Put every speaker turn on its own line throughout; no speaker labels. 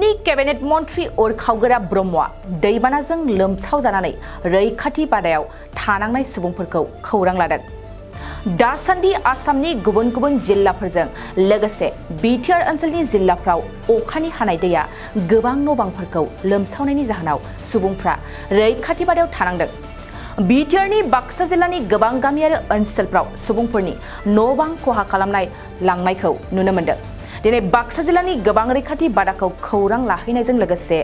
आसामनि केबिनेट मन्त्री उरखावगोरा ब्रह्मआ दैबानाजों लोमसाव जानानै रैखाथि बादायाव थानांनाय सुबुंफोरखौ खौरां लादों। दासान्दि आसामनि गुबुन गुबुन जिल्लाफोरजों लोगोसे बिटिआर ओनसोलनि जिल्लाफ्राव अखानि हानाय दैया गोबां न'बांफोरखौ लोमसावनायनि जाहोनाव सुबुंफ्रा रैखाथि बादायाव थानांदों। बिटिआरनि बाक्सा जिल्लानि गोबां गामि आरो ओनसोलफ्राव सुबुंफोरनि न'बां खहा खालामनाय लांनायखौ नुनो मोन्दों। दिनै बाक्सा जिल्लानि गोबां रैखाथि बादाखौ खौरां लाहैनायजों लोगोसे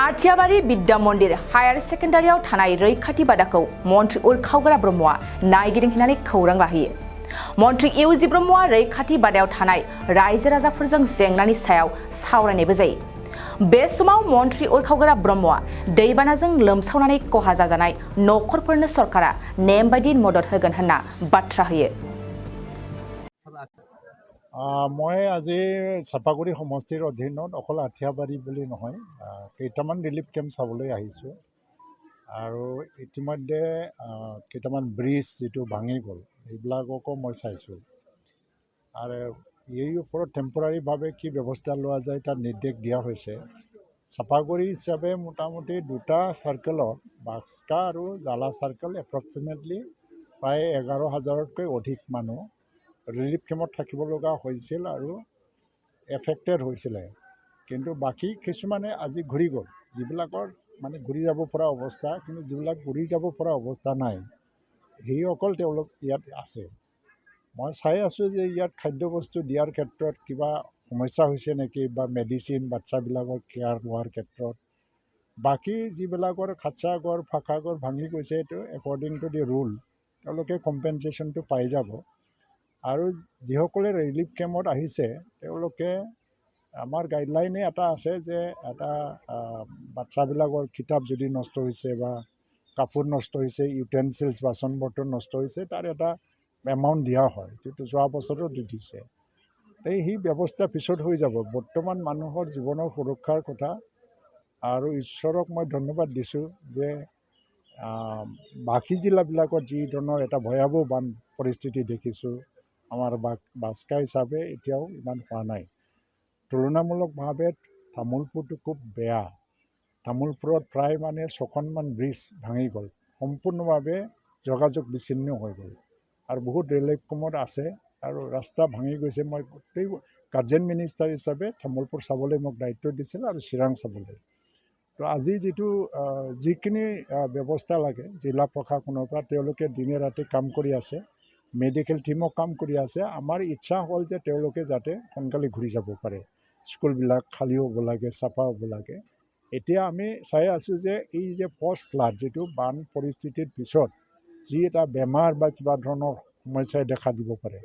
आथियाबारि बिद्या मन्दिर हायार सेकेन्डारियाव थानाय रैखाथि बादाखौ मन्त्री उरखावगोरा ब्रह्मआ नायगिदिंहैनानै खौरां लाहैयो। मन्त्री इउजि ब्रह्मआ रैखाथि बादायाव थानाय रायजो राजाफोरजों जेंनानि सायाव सावरायनायबो जायो। बे समाव मन्त्री उरखावगोरा ब्रह्मआ दैबानाजों लोमसावनानै खहा जाजानाय न'खरफोरनो सरकारा नेम बायदि मदद होगोन होनना बाथ्रा होयो।
মই আজি চাপাগুৰি সমষ্টিৰ অধীনত অকল আঠিয়াবাৰী বুলি নহয় কেইটামান ৰিলিফ কেম্প চাবলৈ আহিছোঁ আৰু ইতিমধ্যে কেইটামান ব্ৰিজ যিটো ভাঙি গ'ল সেইবিলাককো মই চাইছোঁ আৰু এই ওপৰত টেম্পৰাৰীভাৱে কি ব্যৱস্থা লোৱা যায় তাত নিৰ্দেশ দিয়া হৈছে। চাপাগুৰি হিচাপে মোটামুটি দুটা চাৰ্কেলত বাস্কা আৰু জালা চাৰ্কেল এপ্ৰক্সিমেটলি প্ৰায় 11,000তকৈ অধিক মানুহ ৰিলিফ কেম্পত থাকিব লগা হৈছিল আৰু এফেক্টেড হৈছিলে, কিন্তু বাকী কিছুমানে আজি ঘূৰি গ'ল, যিবিলাকৰ মানে ঘূৰি যাব পৰা অৱস্থা, কিন্তু যিবিলাক ঘূৰি যাব পৰা অৱস্থা নাই সেইসকল তেওঁলোক ইয়াত আছে। মই চাই আছোঁ যে ইয়াত খাদ্যবস্তু দিয়াৰ ক্ষেত্ৰত কিবা সমস্যা হৈছে নেকি বা মেডিচিন বাচ্চাবিলাকৰ কেয়াৰ লোৱাৰ ক্ষেত্ৰত। বাকী যিবিলাকৰ খাচা ঘৰ ফাকা ঘৰ ভাঙি গৈছে এইটো একৰ্ডিং টু দি ৰুল তেওঁলোকে কম্পেনচেশ্যনটো পাই যাব। আৰু যিসকলে ৰিলিফ কেম্পত আহিছে তেওঁলোকে আমাৰ গাইডলাইনে এটা আছে যে এটা বাচ্চাবিলাকৰ কিতাপ যদি নষ্ট হৈছে বা কাপোৰ নষ্ট হৈছে, ইউটেনচিলছ বাচন বৰ্তন নষ্ট হৈছে, তাৰ এটা এমাউণ্ট দিয়া হয়, যিটো যোৱা বছৰো দি দিছে। সেই ব্যৱস্থা পিছত হৈ যাব। বৰ্তমান মানুহৰ জীৱনৰ সুৰক্ষাৰ কথা আৰু ঈশ্বৰক মই ধন্যবাদ দিছোঁ যে বাকী জিলাবিলাকত যি ধৰণৰ এটা ভয়াৱহ বান পৰিস্থিতি দেখিছোঁ আমাৰ বাস্কা হিচাপে এতিয়াও ইমান হোৱা নাই। তুলনামূলকভাৱে তামোলপুৰটো খুব বেয়া। তামোলপুৰত প্ৰায় মানে 6খনমান ব্ৰিজ ভাঙি গ'ল, সম্পূৰ্ণভাৱে যোগাযোগ বিচ্ছিন্ন হৈ গ'ল আৰু বহুত ৰিলিফ কেম্পত আছে আৰু ৰাস্তা ভাঙি গৈছে। মই গোটেই গাৰ্জেন মিনিষ্টাৰ হিচাপে তামোলপুৰ চাবলৈ মোক দায়িত্ব দিছিল আৰু চিৰাং চাবলৈ। তো আজি যিখিনি ব্যৱস্থা লাগে জিলা প্ৰশাসনৰ পৰা তেওঁলোকে দিনে ৰাতি কাম কৰি আছে, মেডিকেল টিমো কাম কৰি আছে। আমাৰ ইচ্ছা হ'ল যে তেওঁলোকে যাতে সোনকালে ঘূৰি যাব পাৰে, স্কুলবিলাক খালী হ'ব লাগে, চাফা হ'ব লাগে। এতিয়া আমি চাই আছোঁ যে এই যে পষ্ট ফ্লাড যিটো বান পৰিস্থিতিৰ পিছত যি এটা বেমাৰ বা কিবা ধৰণৰ সমস্যাই দেখা দিব পাৰে,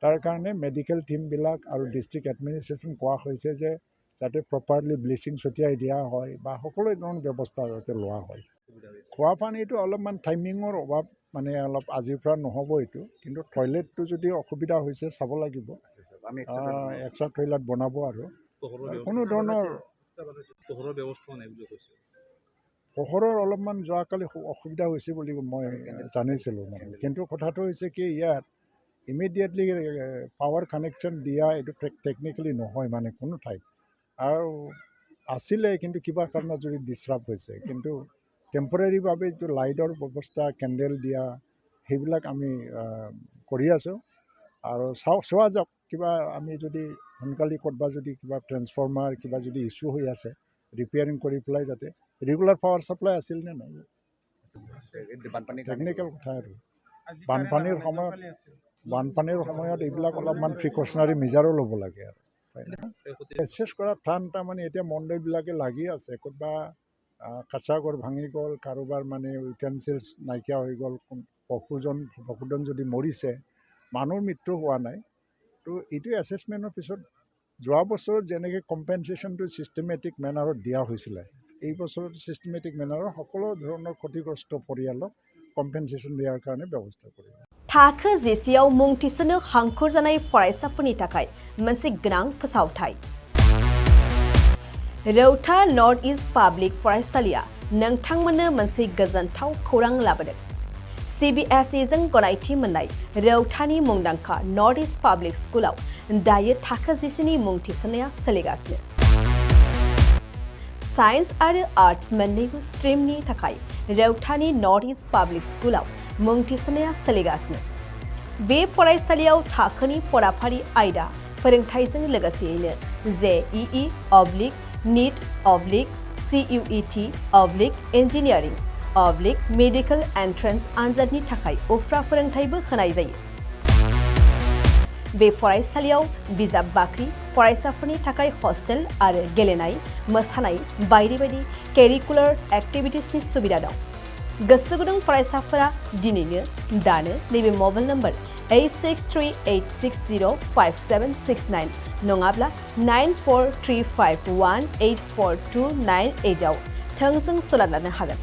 তাৰ কাৰণে মেডিকেল টিমবিলাক আৰু ডিষ্ট্ৰিক্ট এডমিনিষ্ট্ৰেশ্যন কোৱা হৈছে যে যাতে প্ৰপাৰলি ব্লিচিং ছটিয়াই দিয়া হয় বা সকলো ধৰণৰ ব্যৱস্থা যাতে লোৱা হয়। খোৱা পানীটো অলপমান টাইমিঙৰ অভাৱ, মানে অলপ আজিৰ পৰা নহ'ব এইটো, কিন্তু টয়লেটটো যদি অসুবিধা হৈছে চাব লাগিব, এক্সট্ৰা টয়লেট বনাব আৰু কোনো ধৰণৰ পোহৰৰ অলপমান যোৱাকালি অসুবিধা হৈছে বুলি মই জানিছিলোঁ মানে, কিন্তু কথাটো হৈছে কি ইয়াত ইমিডিয়েটলি পাৱাৰ কানেকশ্যন দিয়া এইটো টেকনিকেলি নহয় মানে কোনো ঠাইত, আৰু আছিলে কিন্তু কিবা কাৰণত যদি ডিষ্টাৰ্ব হৈছে, কিন্তু টেম্পৰেৰীভাৱে যিটো লাইটৰ ব্যৱস্থা, কেণ্ডেল দিয়া সেইবিলাক আমি কৰি আছোঁ আৰু চোৱা যাওক কিবা আমি যদি সোনকালে ক'ৰবাত যদি কিবা ট্ৰেন্সফৰ্মাৰ কিবা যদি ইছ্যু হৈ আছে ৰিপেয়াৰিং কৰি পেলাই যাতে ৰেগুলাৰ পাৱাৰ ছাপ্লাই আছিল নে নাই, টেকনিকেল কথা। আৰু বানপানীৰ সময়ত এইবিলাক অলপমান প্ৰিকশ্যনাৰী মেজাৰো ল'ব লাগে আৰু এছেছ কৰা ঠান তাৰমানে এতিয়া মণ্ডলবিলাকে লাগি আছে। ক'ৰবা কাঁচা ঘৰ ভাঙি গ'ল, কাৰোবাৰ মানে ইউটেনচিলছ নাইকিয়া হৈ গ'ল, পশুজন যদি মৰিছে, মানুহৰ মৃত্যু হোৱা নাই। তো এইটো এছেছমেণ্টৰ পিছত যোৱা বছৰত যেনেকৈ কম্পেনচেশ্যনটো ছিষ্টেমেটিক মেনাৰত দিয়া হৈছিলে, এই বছৰত ছিষ্টেমেটিক মেনাৰত সকলো ধৰণৰ ক্ষতিগ্ৰস্ত পৰিয়ালক कम्पेनसेसन दियार कारणे व्यवस्था करियो।
थाखो जिसेआव मुं थिसननो हांखुर जानाय फरायसाफोरनि थाखाय मोनसे गोनां फोसावथाय। रौता नर्थ इस्ट पाब्लिक फरायसालिया नोंथांमोननो मोनसे गोजोनथाव खौरां लाबोदों। CBSE जों गनायथि मोननाय रौतानि मुंदांखा नर्थ इस्ट पाब्लिक स्कुलाव दायो थाखो जिसेनि मुं थिसननाया सोलिगासिनो। साइन्स आरो आर्ट्स मोन्नैबो स्ट्रिमनि थाखाय रौतानि नर्थ इस्ट पाब्लिक स्कुलाव मुं थिसननाया सोलिगासिनो। बे फरायसालियाव थाखोनि फराफारि आयदा फोरोंथायजों लोगोसेयैनो JEE / NEET / CUET / Engineering / Medical Entrance आनजादनि थाखाय उफ्रा फोरोंथायबो होनाय जायो। बे फरायसालियाव बिजाब बाख्रि, फरायसाफोरनि थाखाय हस्टेल आरो गेलेनाय, मोसानाय बायदि बायदि केरिकुलार एक्टिभिटिसनि सुबिदा दं। गोसो गुदुं फरायसाफोरा दिनैनो दानो नैबे मबाइल नम्बर 8638605769 नङाब्ला 9435184298 आव थोंजों सोलोंनो हागोन।